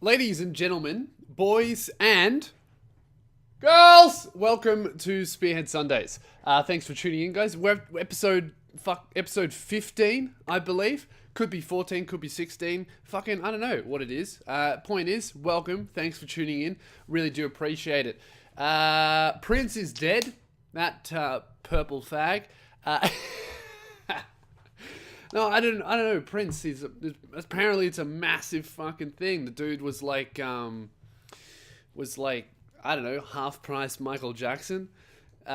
Ladies and gentlemen, boys and girls, welcome to Spearhead Sundays. Thanks for tuning in, guys. We're episode 15, I believe. Could be 14, could be 16. Fucking, I don't know what it is. Point is, welcome. Thanks for tuning in. Really do appreciate it. Prince is dead. That purple fag. No, I don't know. Prince, apparently it's a massive fucking thing. The dude was like, I don't know, half price Michael Jackson. He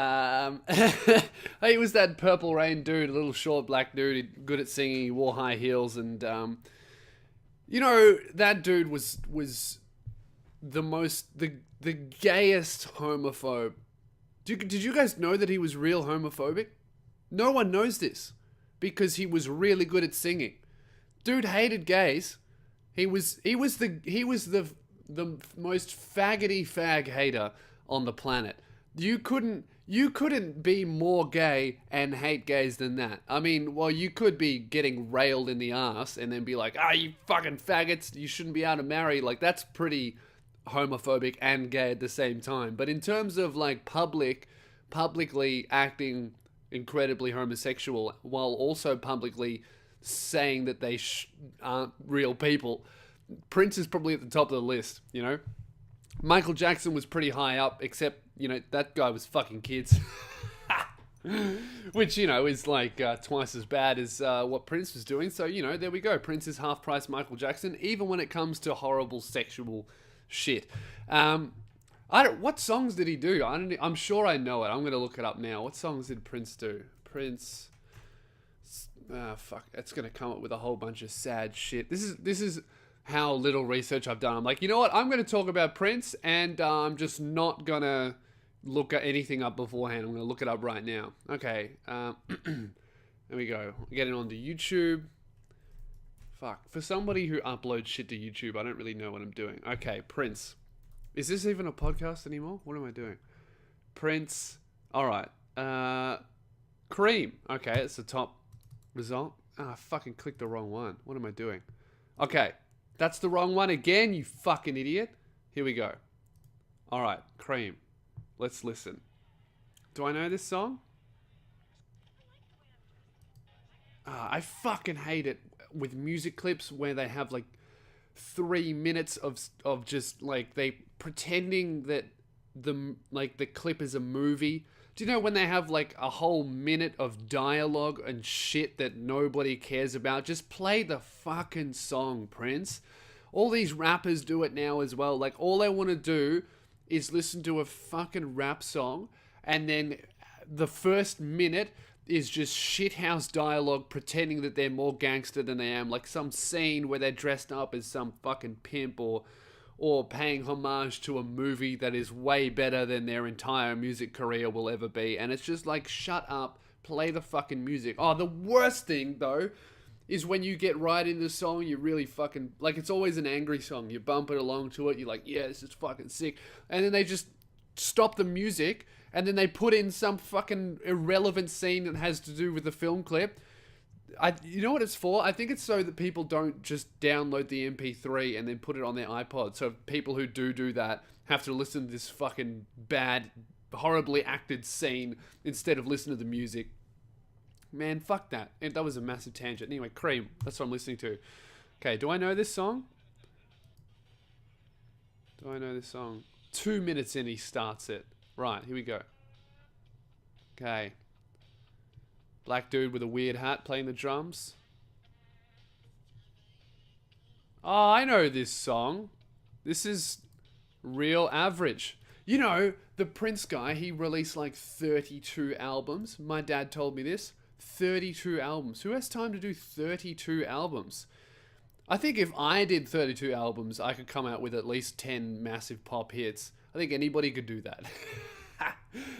was that Purple Rain dude, a little short black dude, good at singing. He wore high heels, and that dude was the gayest homophobe. Did you guys know that he was real homophobic? No one knows this. Because he was really good at singing. Dude hated gays. He was the most faggoty fag hater on the planet. You couldn't be more gay and hate gays than that. I mean, well, you could be getting railed in the ass and then be like, you fucking faggots, you shouldn't be able to marry. Like, that's pretty homophobic and gay at the same time. But in terms of like publicly acting incredibly homosexual while also publicly saying that they aren't real people, Prince is probably at the top of the list. Michael Jackson was pretty high up, except that guy was fucking kids. Which is like twice as bad as what Prince was doing. So there we go. Prince is half price Michael Jackson, even when it comes to horrible sexual shit. What songs did he do? I'm sure I know it. I'm gonna look it up now. What songs did Prince do? Prince. Fuck. It's gonna come up with a whole bunch of sad shit. This is how little research I've done. I'm like, you know what? I'm gonna talk about Prince, and I'm just not gonna look at anything up beforehand. I'm gonna look it up right now. Okay. There we go. Getting onto YouTube. Fuck. For somebody who uploads shit to YouTube, I don't really know what I'm doing. Okay, Prince. Is this even a podcast anymore? What am I doing? Prince. Alright. Cream. Okay, it's the top result. I fucking clicked the wrong one. What am I doing? Okay. That's the wrong one again, you fucking idiot. Here we go. Alright, Cream. Let's listen. Do I know this song? I fucking hate it with music clips where they have like 3 minutes of just like they pretending that the clip is a movie. Do you know when they have like a whole minute of dialogue and shit that nobody cares about? Just play the fucking song, Prince. All these rappers do it now as well. Like, all they want to do is listen to a fucking rap song, and then the first minute is just shithouse dialogue pretending that they're more gangster than they am. Like some scene where they're dressed up as some fucking pimp or paying homage to a movie that is way better than their entire music career will ever be. And it's just like, shut up, play the fucking music. Oh, the worst thing, though, is when you get right in the song, you really fucking... Like, it's always an angry song. You bump it along to it, you're like, yeah, this is fucking sick. And then they just stop the music, and then they put in some fucking irrelevant scene that has to do with the film clip. You know what it's for? I think it's so that people don't just download the MP3 and then put it on their iPod. So people who do that have to listen to this fucking bad, horribly acted scene instead of listen to the music. Man, fuck that. And that was a massive tangent. Anyway, Cream. That's what I'm listening to. Okay, do I know this song? 2 minutes in, he starts it. Right, here we go. Okay. Black dude with a weird hat playing the drums. Oh, I know this song. This is Real Average. The Prince guy, he released like 32 albums. My dad told me this. 32 albums. Who has time to do 32 albums? I think if I did 32 albums, I could come out with at least 10 massive pop hits. I think anybody could do that.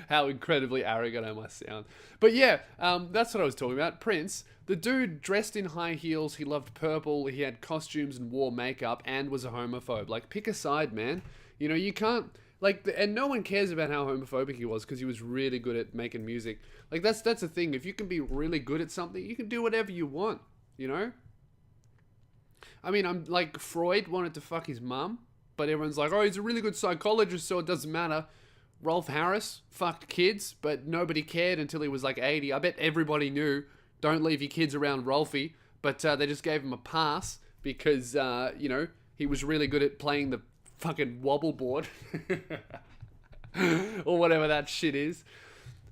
How incredibly arrogant I must sound. But yeah, that's what I was talking about. Prince, the dude dressed in high heels, he loved purple, he had costumes and wore makeup, and was a homophobe. Like, pick a side, man. You can't... Like, and no one cares about how homophobic he was because he was really good at making music. Like, that's the thing. If you can be really good at something, you can do whatever you want, I mean, I'm like, Freud wanted to fuck his mum, but everyone's like, oh, he's a really good psychologist, so it doesn't matter. Rolf Harris fucked kids, but nobody cared until he was like 80. I bet everybody knew, don't leave your kids around Rolfie, but they just gave him a pass because, he was really good at playing the fucking wobble board. Or whatever that shit is.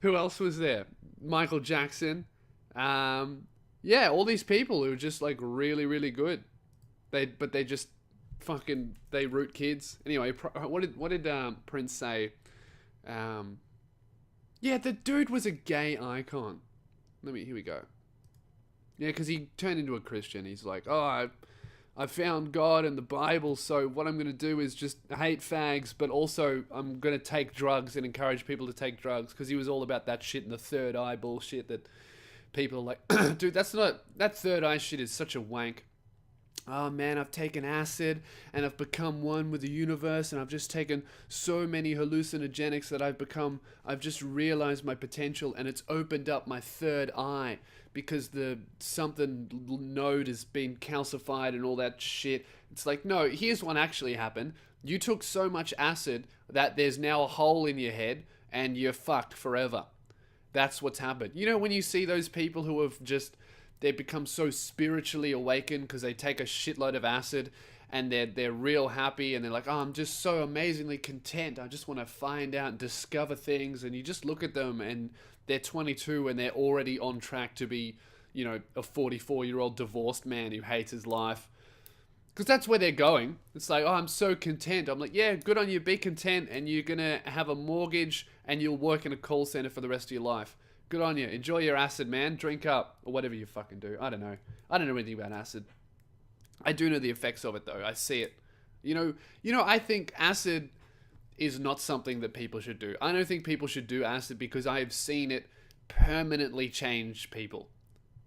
Who else was there? Michael Jackson. Yeah, all these people who were just like really, really good. They just fucking, they root kids. Anyway, what did Prince say? Yeah, the dude was a gay icon. Here we go. Yeah, because he turned into a Christian. He's like, oh, I found God in the Bible, so what I'm going to do is just hate fags, but also I'm going to take drugs and encourage people to take drugs, because he was all about that shit and the third eye bullshit that people are like, dude, that third eye shit is such a wank. Oh man, I've taken acid and I've become one with the universe, and I've just taken so many hallucinogenics that I've just realized my potential, and it's opened up my third eye because the something node has been calcified and all that shit. It's like, no, here's what actually happened. You took so much acid that there's now a hole in your head and you're fucked forever. That's what's happened. You know, when you see those people who have just, they become so spiritually awakened because they take a shitload of acid and they're real happy and they're like, oh, I'm just so amazingly content. I just want to find out and discover things. And you just look at them and they're 22 and they're already on track to be, a 44-year-old divorced man who hates his life. Because that's where they're going. It's like, oh, I'm so content. I'm like, yeah, good on you. Be content, and you're going to have a mortgage and you'll work in a call center for the rest of your life. Good on you. Enjoy your acid, man. Drink up. Or whatever you fucking do. I don't know. I don't know anything about acid. I do know the effects of it, though. I see it. I think acid is not something that people should do. I don't think people should do acid because I have seen it permanently change people.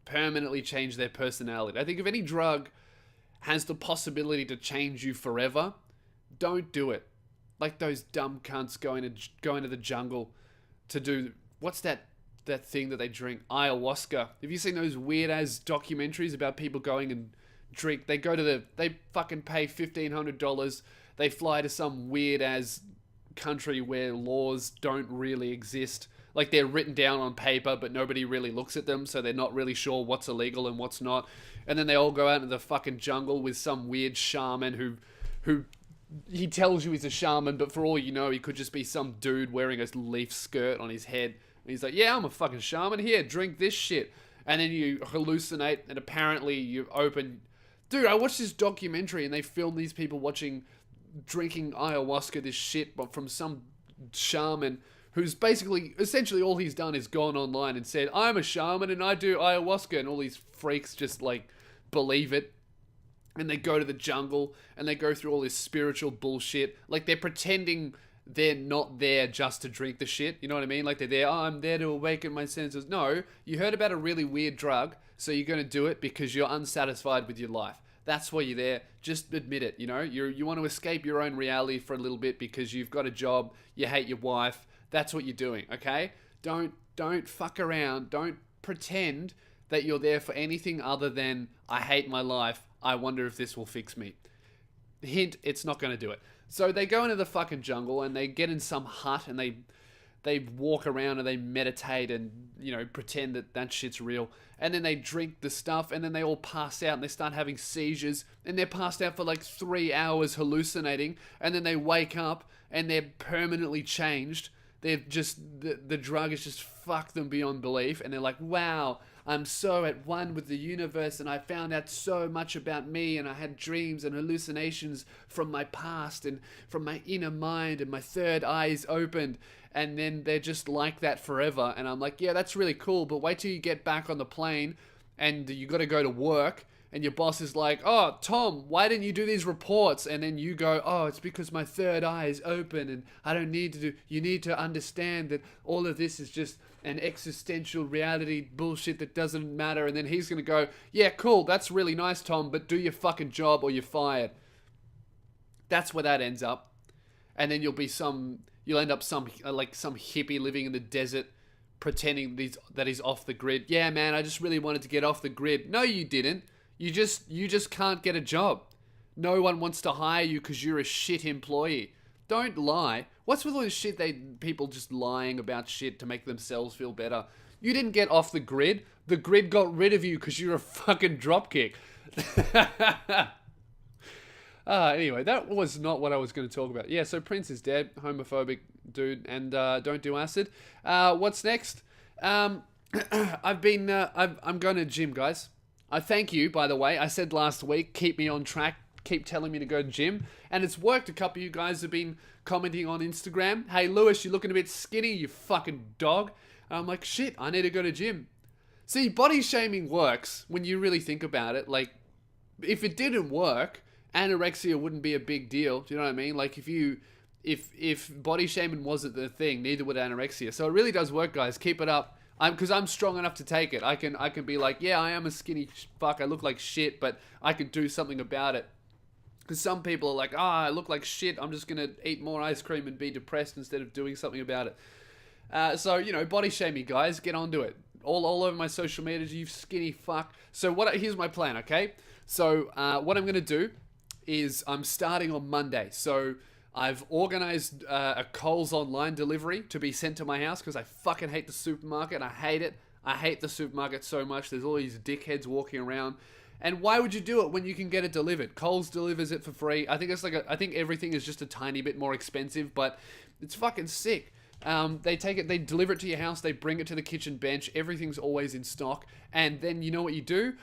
Permanently change their personality. I think if any drug has the possibility to change you forever, don't do it. Like those dumb cunts going to the jungle to do, what's that thing that they drink? Ayahuasca. Have you seen those weird ass documentaries about people going and drink? They fucking pay $1,500. They fly to some weird ass country where laws don't really exist. Like, they're written down on paper, but nobody really looks at them, so they're not really sure what's illegal and what's not. And then they all go out into the fucking jungle with some weird shaman who he tells you he's a shaman, but for all you know, he could just be some dude wearing a leaf skirt on his head. And he's like, yeah, I'm a fucking shaman. Here, drink this shit. And then you hallucinate, and apparently you open... Dude, I watched this documentary, and they filmed these people drinking ayahuasca, this shit, but from some shaman who's essentially all he's done is gone online and said, I'm a shaman and I do ayahuasca, and all these freaks just like believe it. And they go to the jungle and they go through all this spiritual bullshit. Like, they're pretending they're not there just to drink the shit. You know what I mean? Like, they're there, oh, I'm there to awaken my senses. No, you heard about a really weird drug, so you're going to do it because you're unsatisfied with your life. That's why you're there. Just admit it, You want to escape your own reality for a little bit because you've got a job, you hate your wife. That's what you're doing, okay? Don't fuck around. Don't pretend that you're there for anything other than, I hate my life. I wonder if this will fix me. Hint, it's not going to do it. So they go into the fucking jungle and they get in some hut and they walk around and they meditate and, pretend that shit's real. And then they drink the stuff and then they all pass out and they start having seizures. And they're passed out for like 3 hours hallucinating. And then they wake up and they're permanently changed. They've just, the drug has just fucked them beyond belief. And they're like, wow, I'm so at one with the universe and I found out so much about me and I had dreams and hallucinations from my past and from my inner mind and my third eye is opened. And then they're just like that forever. And I'm like, yeah, that's really cool. But wait till you get back on the plane and you got to go to work. And your boss is like, oh, Tom, why didn't you do these reports? And then you go, oh, it's because my third eye is open and I don't need to do... You need to understand that all of this is just an existential reality bullshit that doesn't matter. And then he's going to go, yeah, cool, that's really nice, Tom, but do your fucking job or you're fired. That's where that ends up. And then you'll end up some hippie living in the desert pretending that he's off the grid. Yeah, man, I just really wanted to get off the grid. No, you didn't. You just can't get a job. No one wants to hire you because you're a shit employee. Don't lie. What's with all this shit people just lying about shit to make themselves feel better? You didn't get off the grid. The grid got rid of you because you're a fucking dropkick. Anyway, that was not what I was going to talk about. Yeah, so Prince is dead, homophobic dude, and don't do acid. What's next? I'm going to gym, guys. I thank you, by the way. I said last week, keep me on track, keep telling me to go to gym, and it's worked. A couple of you guys have been commenting on Instagram. Hey, Lewis, you're looking a bit skinny, you fucking dog. And I'm like, shit, I need to go to gym. See, body shaming works when you really think about it. Like, if it didn't work, anorexia wouldn't be a big deal. Do you know what I mean? Like, if body shaming wasn't the thing, neither would anorexia. So it really does work, guys. Keep it up. Because I'm strong enough to take it. I can be like, yeah, I am a skinny fuck. I look like shit, but I can do something about it. Because some people are like, I look like shit. I'm just going to eat more ice cream and be depressed instead of doing something about it. So, body shame me, guys. Get onto it. All over my social media, you skinny fuck. So here's my plan, okay? So what I'm going to do is I'm starting on Monday. So I've organized a Coles online delivery to be sent to my house because I fucking hate the supermarket. I hate it. I hate the supermarket so much. There's all these dickheads walking around. And why would you do it when you can get it delivered? Coles delivers it for free. I think I think everything is just a tiny bit more expensive, but it's fucking sick. They take it, they deliver it to your house, they bring it to the kitchen bench, everything's always in stock, and then you know what you do?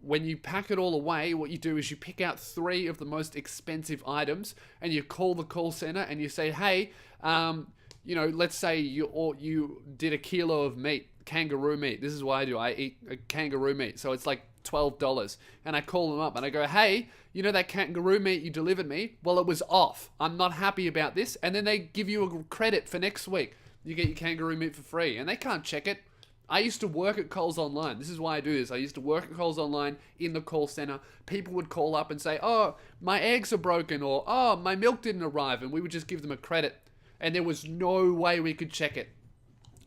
When you pack it all away, what you do is you pick out 3 of the most expensive items, and you call the call center, and you say, hey, let's say you did a kilo of meat, kangaroo meat. This is what I do. I eat a kangaroo meat, so it's like $12, and I call them up and I go, hey, that kangaroo meat you delivered me, well, it was off. I'm not happy about this. And then they give you a credit for next week. You get your kangaroo meat for free, and they can't check it. I used to work at Coles Online. This is why I do this. I used to work at Coles Online in the call center. People would call up and say, oh, my eggs are broken, or oh, my milk didn't arrive, and we would just give them a credit. And there was no way we could check it.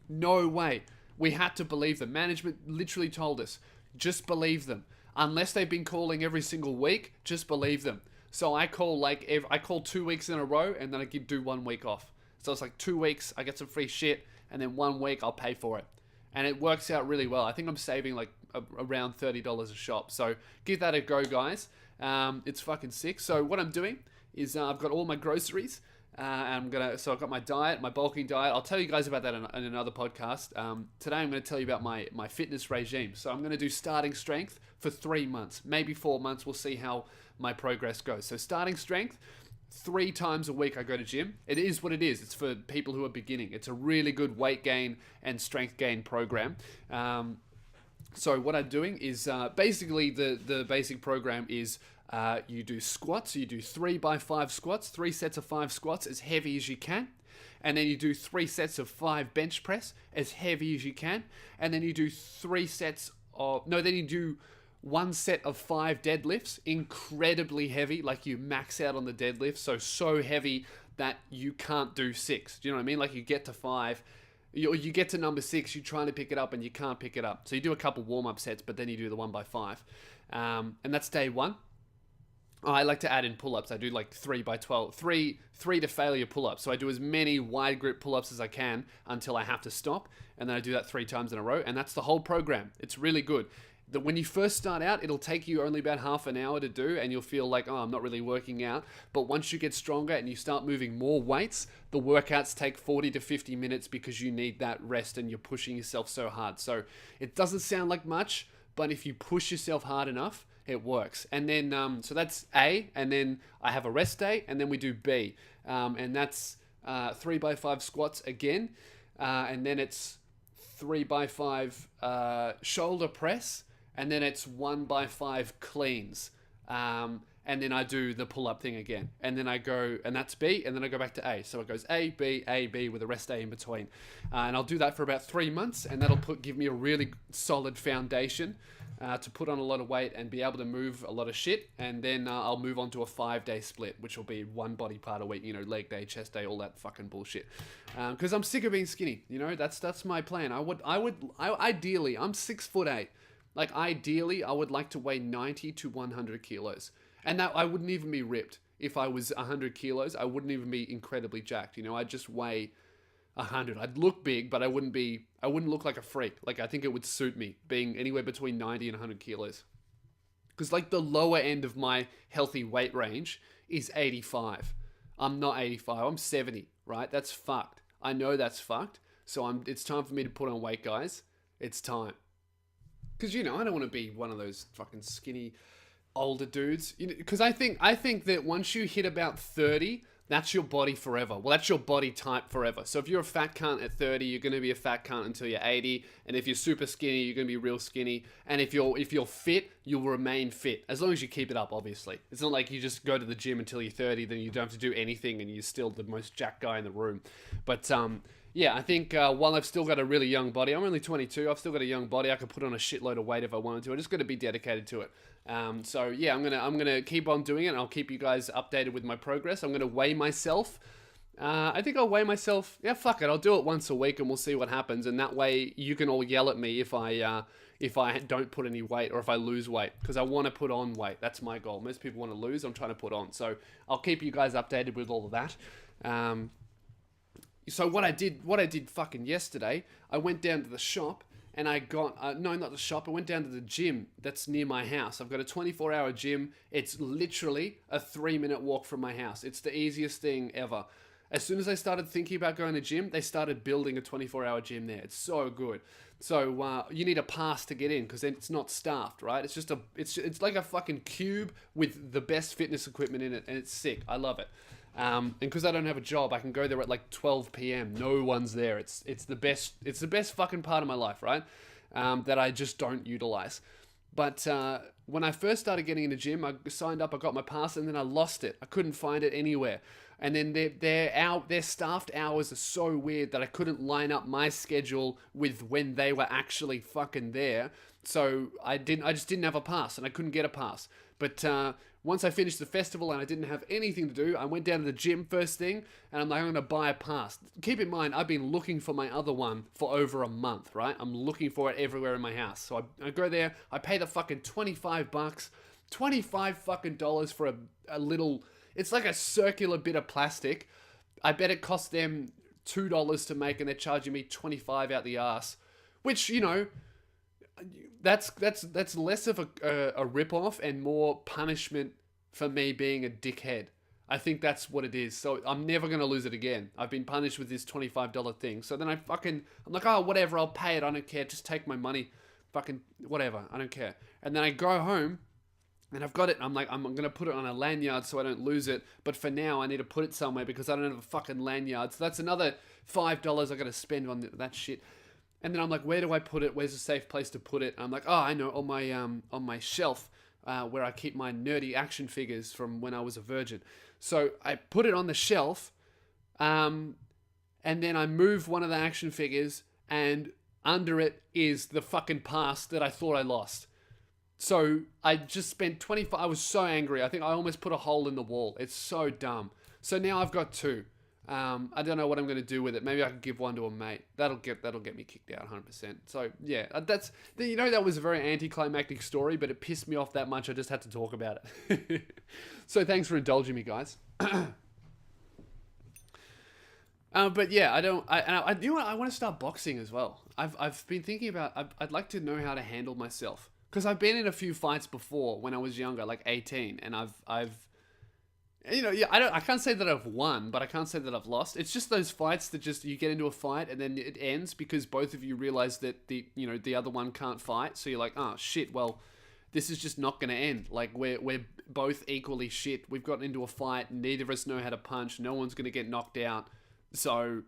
No way. We had to believe them. Management literally told us, just believe them. Unless they've been calling every single week, just believe them. So I call 2 weeks in a row, and then I do 1 week off. So it's like 2 weeks, I get some free shit, and then 1 week I'll pay for it. And it works out really well. I think I'm saving like around $30 a shop. So give that a go, guys. It's fucking sick. So what I'm doing is I've got all my groceries. So I've got my diet, my bulking diet. I'll tell you guys about that in another podcast. Today I'm going to tell you about my fitness regime. So I'm going to do starting strength for 3 months, maybe 4 months. We'll see how my progress goes. So starting strength, 3 times a week I go to gym. It is what it is. It's for people who are beginning. It's a really good weight gain and strength gain program. So what I'm doing is basically the basic program is you do squats. You do 3x5 squats, 3 sets of 5 squats as heavy as you can. And then you do 3 sets of 5 bench press as heavy as you can. And then you do 1 set of 5 deadlifts, incredibly heavy, like you max out on the deadlift, so heavy that you can't do 6. Do you know what I mean? Like you get to 5, you get to number 6, you're trying to pick it up and you can't pick it up. So you do a couple warm-up sets, but then you do the 1x5. And that's day 1. I like to add in pull-ups. I do like 3x12, 3 to failure pull-ups. So I do as many wide grip pull-ups as I can until I have to stop. And then I do that 3 times in a row. And that's the whole program. It's really good. When you first start out, it'll take you only about half an hour to do, and you'll feel like, I'm not really working out. But once you get stronger and you start moving more weights, the workouts take 40 to 50 minutes because you need that rest and you're pushing yourself so hard. So it doesn't sound like much, but if you push yourself hard enough, it works. And then, so that's A, and then I have a rest day, and then we do B. And that's 3x5 squats again, and then it's 3x5 shoulder press, and then it's 1x5 cleans. And then I do the pull-up thing again. And then I go, and that's B, and then I go back to A. So it goes A, B, with a rest day in between. And I'll do that for about 3 months, and that'll give me a really solid foundation to put on a lot of weight and be able to move a lot of shit. And then I'll move on to a 5-day split, which will be 1 body part a week, leg day, chest day, all that fucking bullshit. Because I'm sick of being skinny, that's my plan. I ideally, I'm 6'8". Like, ideally, I would like to weigh 90 to 100 kilos. And that I wouldn't even be ripped. If I was 100 kilos, I wouldn't even be incredibly jacked. You know, I'd just weigh 100. I'd look big, but I wouldn't look like a freak. Like, I think it would suit me being anywhere between 90 and 100 kilos. Because, like, the lower end of my healthy weight range is 85. I'm not 85. I'm 70, right? That's fucked. I know that's fucked. So it's time for me to put on weight, guys. It's time. Because, you know, I don't want to be one of those fucking skinny older dudes. You know, because I think that once you hit about 30, that's your body forever. Well, that's your body type forever. So if you're a fat cunt at 30, you're going to be a fat cunt until you're 80. And if you're super skinny, you're going to be real skinny. And if you're fit, you'll remain fit. As long as you keep it up, obviously. It's not like you just go to the gym until you're 30, then you don't have to do anything and you're still the most jacked guy in the room. But, yeah, I think while I've still got a really young body, I'm only 22, I've still got a young body, I could put on a shitload of weight if I wanted to. I just got to be dedicated to it. So yeah, I'm gonna keep on doing it, and I'll keep you guys updated with my progress. I'm gonna weigh myself. I think I'll weigh myself. Yeah, fuck it, I'll do it once a week, and we'll see what happens. And that way, you can all yell at me if I don't put any weight or if I lose weight, because I want to put on weight. That's my goal. Most people want to lose. I'm trying to put on. So I'll keep you guys updated with all of that. So what I did fucking yesterday, I went down to the shop and I got, no, not the shop, I went down to the gym that's near my house. I've got a 24-hour gym. It's literally a 3-minute walk from my house. It's the easiest thing ever. As soon as I started thinking about going to gym, they started building a 24-hour gym there. It's so good. So you need a pass to get in because then it's not staffed, right? It's just it's like a fucking cube with the best fitness equipment in it, and it's sick. I love it. And because I don't have a job, I can go there at like 12 p.m. No one's there. It's the best fucking part of my life, right? That I just don't utilize. But when I first started getting in the gym, I signed up, I got my pass, and then I lost it. I couldn't find it anywhere. And then their staffed hours are so weird that I couldn't line up my schedule with when they were actually fucking there. So I just didn't have a pass, and I couldn't get a pass. But once I finished the festival and I didn't have anything to do, I went down to the gym first thing, and I'm like, I'm going to buy a pass. Keep in mind, I've been looking for my other one for over a month, right? I'm looking for it everywhere in my house. So I go there, I pay the fucking $25, $25 fucking dollars for a little, it's like a circular bit of plastic. I bet it cost them $2 to make, and they're charging me $25 out the ass, which, you know, that's less of a rip-off and more punishment for me being a dickhead. I think that's what it is. So I'm never going to lose it again. I've been punished with this $25 thing. So then I'm like, oh, whatever, I'll pay it. I don't care. Just take my money. Fucking whatever. I don't care. And then I go home and I've got it. I'm like, I'm going to put it on a lanyard so I don't lose it. But for now, I need to put it somewhere because I don't have a fucking lanyard. So that's another $5 I got to spend on that shit. And then I'm like, where do I put it? Where's a safe place to put it? And I'm like, oh, I know, on my shelf where I keep my nerdy action figures from when I was a virgin. So I put it on the shelf, and then I move one of the action figures, and under it is the fucking pass that I thought I lost. So I just spent $25. I was so angry. I think I almost put a hole in the wall. It's so dumb. So now I've got 2. I don't know what I'm going to do with it. Maybe I could give one to a mate. That'll get me kicked out 100%. So yeah, that was a very anticlimactic story, but it pissed me off that much I just had to talk about it. So thanks for indulging me, guys. But yeah, I want to start boxing as well. I've been thinking about, I'd like to know how to handle myself, because I've been in a few fights before when I was younger, like 18, and I've you know, yeah, I can't say that I've won, but I can't say that I've lost. It's just those fights that just, you get into a fight and then it ends because both of you realize that the other one can't fight. So you're like, oh shit, well, this is just not going to end. Like we're both equally shit. We've gotten into a fight. Neither of us know how to punch. No one's going to get knocked out. So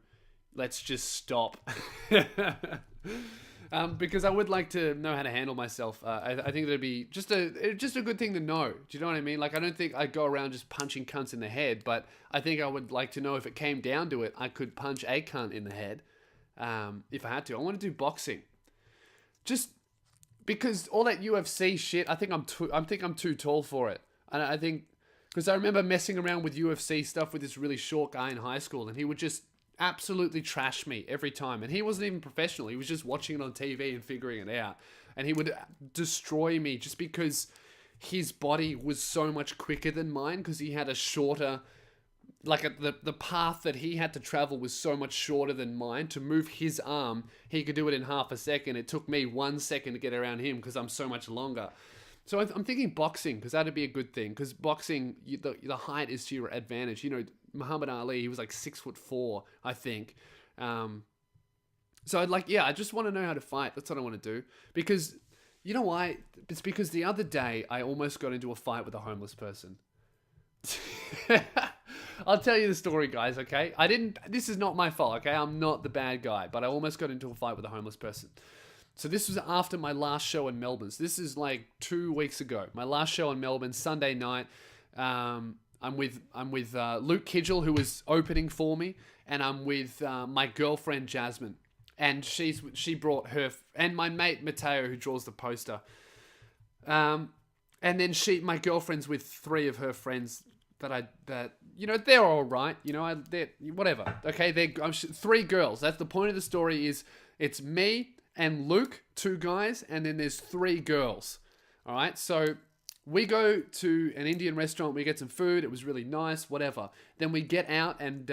let's just stop. Because I would like to know how to handle myself. I think that'd be just a good thing to know. Do you know what I mean? Like, I don't think I'd go around just punching cunts in the head, but I think I would like to know if it came down to it, I could punch a cunt in the head if I had to. I want to do boxing, just because all that UFC shit. I think I'm too tall for it, and I think because I remember messing around with UFC stuff with this really short guy in high school, and he would just absolutely trash me every time, and he wasn't even professional. He was just watching it on TV and figuring it out. and he would destroy me just because his body was so much quicker than mine, because he had a shorter, the path that he had to travel was so much shorter than mine. To move his arm, he could do it in half a second. It took me 1 second to get around him because I'm so much longer. So I'm thinking boxing, because that'd be a good thing, because boxing, the height is to your advantage. Muhammad Ali, he was like 6'4", I think. So I just want to know how to fight. That's what I want to do. Because, you know why? It's because the other day, I almost got into a fight with a homeless person. I'll tell you the story, guys, okay? This is not my fault, okay? I'm not the bad guy, but I almost got into a fight with a homeless person. So this was after my last show in Melbourne. So this is like 2 weeks ago. My last show in Melbourne, Sunday night. I'm with Luke Kidgel, who was opening for me, and I'm with my girlfriend Jasmine, and she brought her and my mate Mateo, who draws the poster. And then my girlfriend's with 3 of her friends that they're all right. They're whatever. Okay, they're 3 girls. That's the point of the story. Is it's me and Luke, 2 guys, and then there's 3 girls. All right, so we go to an Indian restaurant. We get some food. It was really nice, whatever. Then we get out and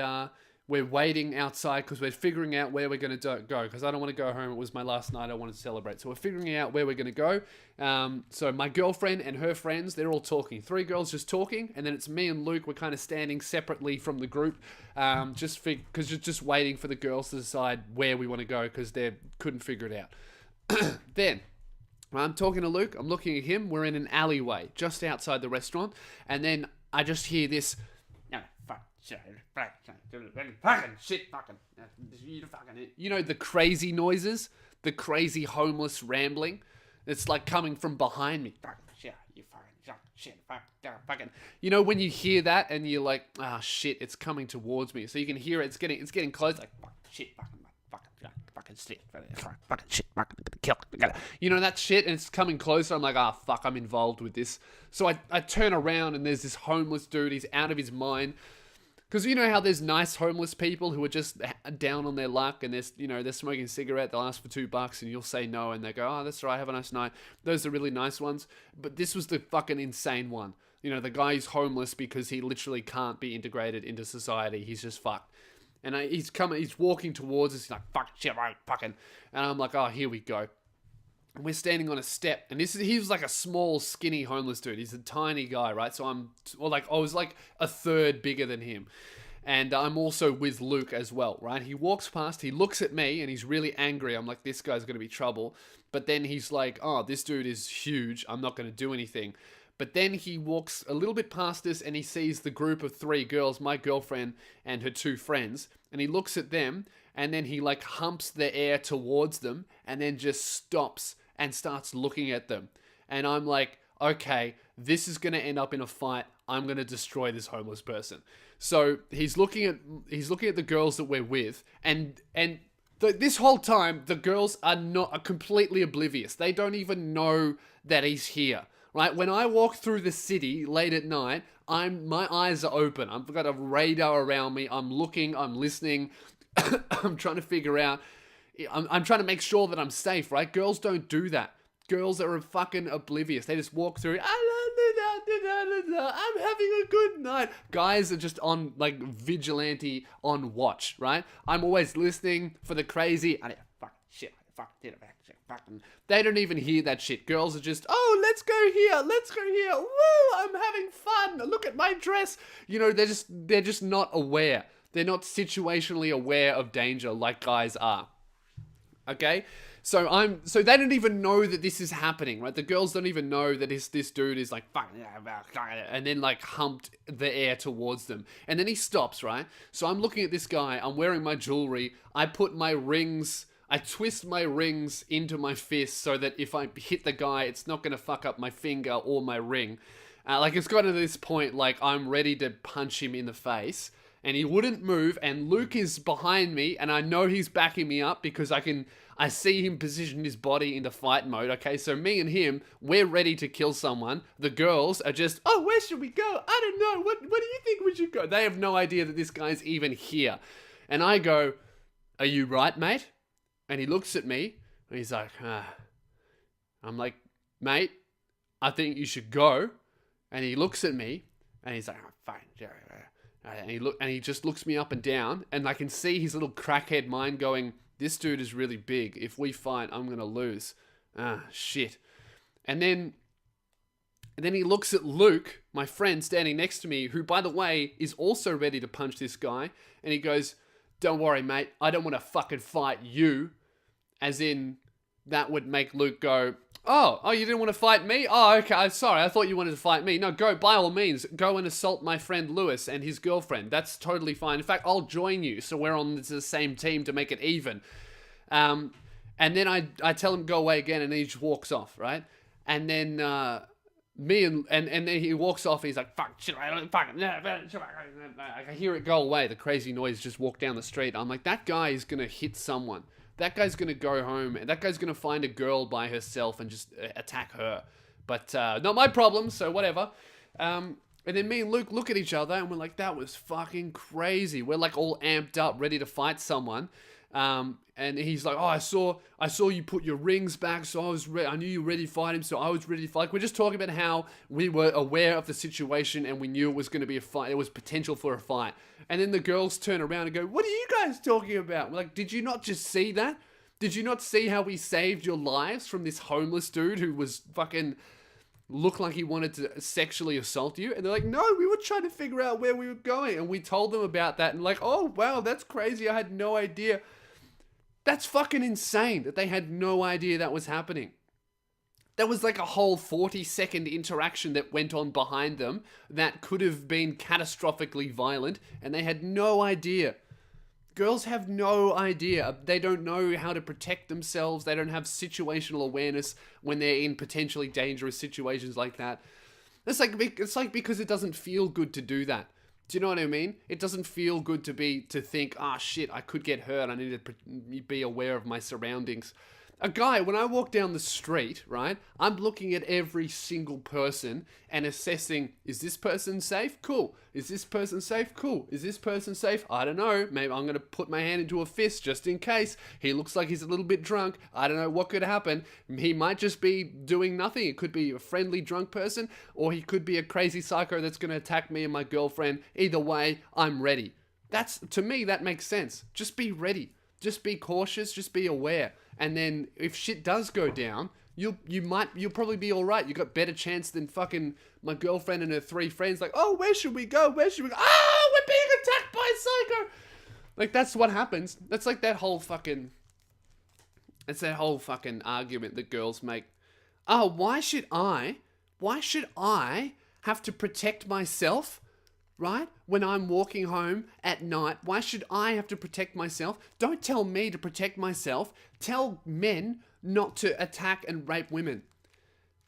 we're waiting outside because we're figuring out where we're going to go, because I don't want to go home. It was my last night. I wanted to celebrate. So we're figuring out where we're going to go. So my girlfriend and her friends, they're all talking. 3 girls just talking, and then it's me and Luke. We're kind of standing separately from the group, because you're just waiting for the girls to decide where we want to go, because they couldn't figure it out. Then I'm talking to Luke. I'm looking at him. We're in an alleyway just outside the restaurant, and then I just hear this. The crazy noises, the crazy homeless rambling. It's like coming from behind me. When you hear that and you're like, ah, shit, it's coming towards me. So you can hear it. It's getting close. Like, shit, fucking shit, kill. That shit, and it's coming closer. I'm like, fuck, I'm involved with this. So I turn around, and there's this homeless dude. He's out of his mind. Because you know how there's nice homeless people who are just down on their luck, and they're smoking a cigarette, they'll ask for $2 and you'll say no, and they go, oh, that's right, have a nice night. Those are really nice ones. But this was the fucking insane one. The guy is homeless because he literally can't be integrated into society. He's just fucked. And he's walking towards us. He's like, fuck, shit, right, fucking. And I'm like, oh, here we go. And we're standing on a step, and he was like a small, skinny homeless dude. He's a tiny guy, right? So I was like a third bigger than him. And I'm also with Luke as well, right? He walks past, he looks at me, and he's really angry. I'm like, this guy's going to be trouble. But then he's like, oh, this dude is huge. I'm not going to do anything. But then he walks a little bit past us, and he sees the group of 3 girls, my girlfriend and her 2 friends. And he looks at them, and then he like humps the air towards them, and then just stops and starts looking at them. And I'm like, okay, this is going to end up in a fight. I'm going to destroy this homeless person. So he's looking at the girls that we're with, and this whole time the girls are completely oblivious. They don't even know that he's here. Right? When I walk through the city late at night, my eyes are open. I've got a radar around me. I'm looking, I'm listening. I'm trying to figure out. I'm trying to make sure that I'm safe, right? Girls don't do that. Girls are fucking oblivious. They just walk through. I'm having a good night. Guys are just on like vigilante on watch, right? I'm always listening for the crazy. They don't even hear that shit. Girls are just, oh, let's go here. Woo, I'm having fun. Look at my dress. They're just not aware. They're not situationally aware of danger like guys are. Okay? So they don't even know that this is happening, right? The girls don't even know that this dude is like, fuck, and then like humped the air towards them. And then he stops, right? So I'm looking at this guy. I'm wearing my jewelry. I twist my rings into my fist so that if I hit the guy, it's not going to fuck up my finger or my ring. It's got to this point, like I'm ready to punch him in the face. And he wouldn't move, and Luke is behind me, and I know he's backing me up because I see him position his body into fight mode, okay? So me and him, we're ready to kill someone. The girls are just, oh, where should we go? I don't know. What do you think we should go? They have no idea that this guy's even here. And I go, are you right, mate? And he looks at me, and he's like, I'm like, mate, I think you should go. And he looks at me and he's like, oh, fine. And he just looks me up and down, and I can see his little crackhead mind going, this dude is really big. If we fight, I'm going to lose. Ah, shit. And then he looks at Luke, my friend standing next to me, who, by the way, is also ready to punch this guy. And he goes, don't worry, mate. I don't want to fucking fight you. As in, that would make Luke go, oh, you didn't want to fight me? Oh, okay, I'm sorry. I thought you wanted to fight me. No, go, by all means, go and assault my friend Lewis and his girlfriend. That's totally fine. In fact, I'll join you, so we're on the same team to make it even. And then I tell him go away again, and then he just walks off, right? And then and then he walks off, and he's like, fuck, shit, fuck, I hear it go away. The crazy noise just walked down the street. I'm like, that guy is going to hit someone. That guy's going to go home, and that guy's going to find a girl by herself and just attack her. But not my problem, so whatever. And then me and Luke look at each other, and we're like, that was fucking crazy. We're like all amped up, ready to fight someone. And he's like, oh, I saw you put your rings back, so I knew you were ready to fight him, so I was ready to fight. We're just talking about how we were aware of the situation, and we knew it was going to be a fight. There was potential for a fight. And then the girls turn around and go, what are you guys talking about? We're like, did you not just see that? Did you not see how we saved your lives from this homeless dude who was fucking looked like he wanted to sexually assault you? And they're like, no, we were trying to figure out where we were going. And we told them about that, and like, oh, wow, that's crazy. I had no idea. That's fucking insane that they had no idea that was happening. That was like a whole 40-second interaction that went on behind them that could have been catastrophically violent, and they had no idea. Girls have no idea. They don't know how to protect themselves. They don't have situational awareness when they're in potentially dangerous situations like that. It's like because it doesn't feel good to do that. Do you know what I mean? It doesn't feel good to think, shit, I could get hurt. I need to be aware of my surroundings. A guy, when I walk down the street, right, I'm looking at every single person and assessing, is this person safe? Cool. Is this person safe? Cool. Is this person safe? I don't know. Maybe I'm going to put my hand into a fist just in case. He looks like he's a little bit drunk. I don't know what could happen. He might just be doing nothing. It could be a friendly drunk person, or he could be a crazy psycho that's going to attack me and my girlfriend. Either way, I'm ready. To me, that makes sense. Just be ready. Just be cautious. Just be aware. And then if shit does go down, you'll probably be all right. You got better chance than fucking my girlfriend and her 3 friends. Like, oh, where should we go? Where should we go? Oh, we're being attacked by a psycho. Like, that's what happens. That's like that whole fucking argument that girls make. Oh, why should I have to protect myself? Right? When I'm walking home at night, why should I have to protect myself? Don't tell me to protect myself. Tell men not to attack and rape women.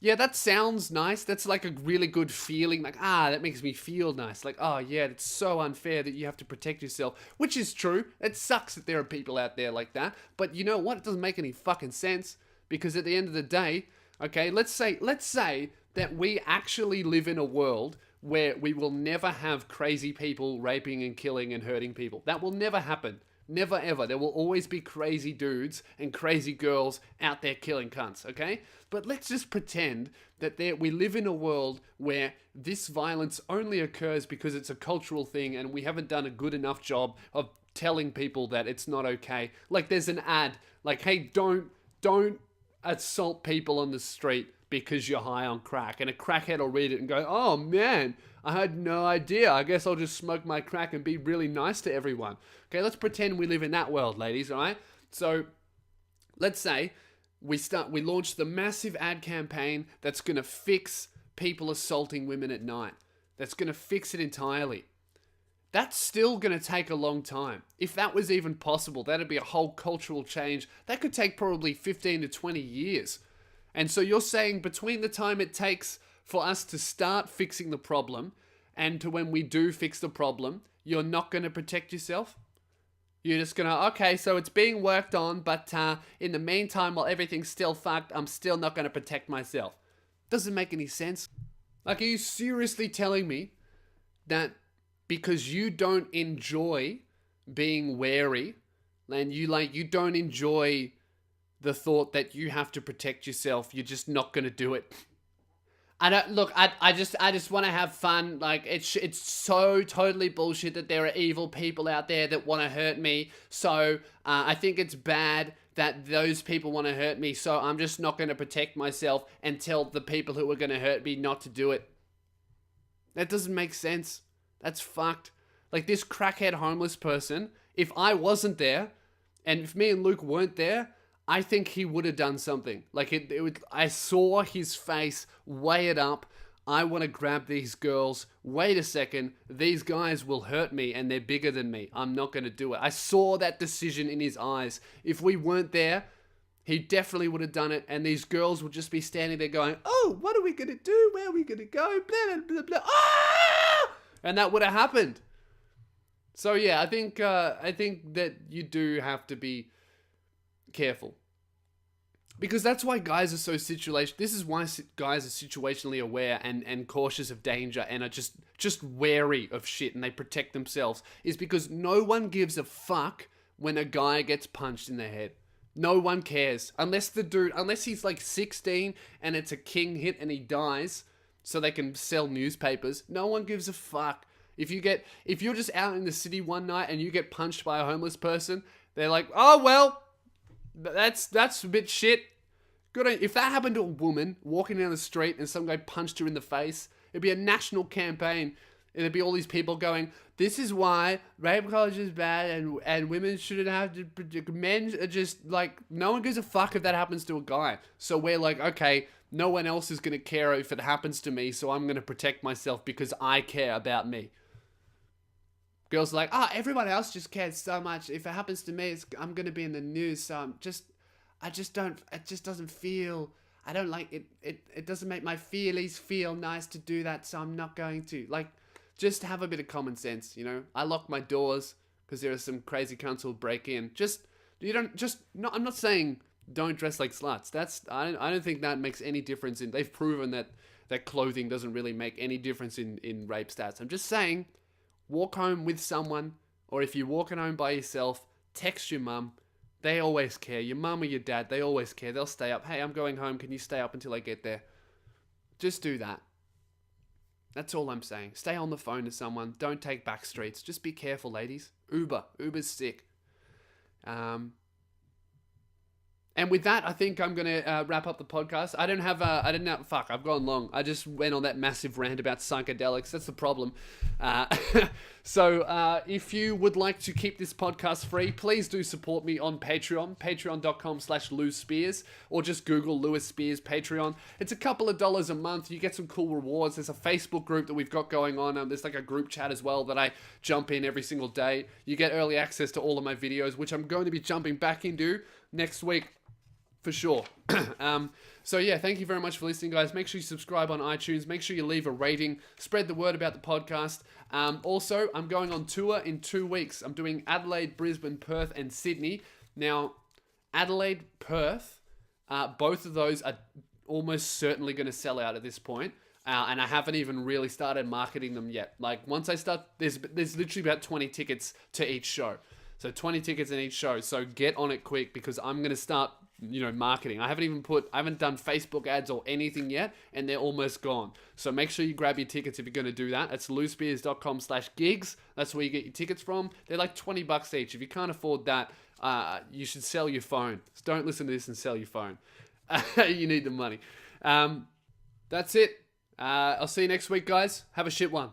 Yeah, that sounds nice. That's like a really good feeling. Like, that makes me feel nice. Like, oh yeah, it's so unfair that you have to protect yourself. Which is true. It sucks that there are people out there like that. But you know what? It doesn't make any fucking sense. Because at the end of the day, okay, let's say that we actually live in a world where we will never have crazy people raping and killing and hurting people. That will never happen. Never ever. There will always be crazy dudes and crazy girls out there killing cunts, okay? But let's just pretend that we live in a world where this violence only occurs because it's a cultural thing and we haven't done a good enough job of telling people that it's not okay. Like there's an ad, like, hey, don't assault people on the street because you're high on crack. And a crackhead will read it and go, oh man, I had no idea. I guess I'll just smoke my crack and be really nice to everyone. Okay, let's pretend we live in that world, ladies, all right? So let's say we launch the massive ad campaign that's going to fix people assaulting women at night. That's going to fix it entirely. That's still going to take a long time. If that was even possible, that'd be a whole cultural change. That could take probably 15 to 20 years. And so you're saying between the time it takes for us to start fixing the problem and to when we do fix the problem, you're not going to protect yourself? You're just going to, okay, so it's being worked on, but in the meantime, while everything's still fucked, I'm still not going to protect myself. Doesn't make any sense. Like, are you seriously telling me that because you don't enjoy being wary and you don't enjoy the thought that you have to protect yourself. You're just not going to do it. I don't look. I just want to have fun. Like it's so totally bullshit that there are evil people out there that want to hurt me. So I think it's bad that those people want to hurt me. So I'm just not going to protect myself and tell the people who are going to hurt me not to do it. That doesn't make sense. That's fucked. Like this crackhead homeless person. If I wasn't there, and if me and Luke weren't there, I think he would have done something. Like I saw his face, weigh it up. I want to grab these girls. Wait a second. These guys will hurt me and they're bigger than me. I'm not going to do it. I saw that decision in his eyes. If we weren't there, he definitely would have done it. And these girls would just be standing there going, oh, what are we going to do? Where are we going to go? Blah, blah, blah, blah. Ah! And that would have happened. So yeah, I think that you do have to be careful. Because that's why guys are so this is why guys are situationally aware and cautious of danger and are just wary of shit and they protect themselves. Is because no one gives a fuck when a guy gets punched in the head. No one cares. Unless he's like 16 and it's a king hit and he dies so they can sell newspapers. No one gives a fuck. If you're just out in the city one night and you get punched by a homeless person, they're like, oh well, that's a bit shit. Good on, if that happened to a woman walking down the street and some guy punched her in the face, it'd be a national campaign. It'd be all these people going, this is why rape culture is bad and women shouldn't have to, men are just like, no one gives a fuck if that happens to a guy. So we're like, okay, no one else is going to care if it happens to me, so I'm going to protect myself because I care about me. Girls are like, everyone else just cares so much. If it happens to me, I'm going to be in the news, so it just doesn't feel, I don't like it. It doesn't make my feelies feel nice to do that, so I'm not going to. Like, just have a bit of common sense, you know? I lock my doors because there are some crazy cunts who'll break in. I'm not saying don't dress like sluts. I don't think that makes any difference they've proven that clothing doesn't really make any difference in rape stats. I'm just saying, walk home with someone, or if you're walking home by yourself, text your mum. They always care. Your mum or your dad, they always care. They'll stay up. Hey, I'm going home. Can you stay up until I get there? Just do that. That's all I'm saying. Stay on the phone to someone. Don't take back streets. Just be careful, ladies. Uber's sick. And with that, I think I'm going to wrap up the podcast. I've gone long. I just went on that massive rant about psychedelics. That's the problem. So if you would like to keep this podcast free, please do support me on Patreon, patreon.com/Lou Spears, or just Google Lewis Spears Patreon. It's a couple of dollars a month. You get some cool rewards. There's a Facebook group that we've got going on. There's like a group chat as well that I jump in every single day. You get early access to all of my videos, which I'm going to be jumping back into next week. For sure. So yeah, thank you very much for listening, guys. Make sure you subscribe on iTunes. Make sure you leave a rating. Spread the word about the podcast. Also, I'm going on tour in 2 weeks. I'm doing Adelaide, Brisbane, Perth, and Sydney. Now, Adelaide, Perth, both of those are almost certainly going to sell out at this point. And I haven't even really started marketing them yet. Like, once I start, there's literally about 20 tickets to each show. So 20 tickets in each show. So get on it quick because I'm going to start marketing. I haven't done Facebook ads or anything yet, and they're almost gone. So make sure you grab your tickets if you're going to do that. It's louspears.com/gigs. That's where you get your tickets from. They're like $20 each. If you can't afford that, you should sell your phone. So don't listen to this and sell your phone. You need the money. That's it. I'll see you next week, guys. Have a shit one.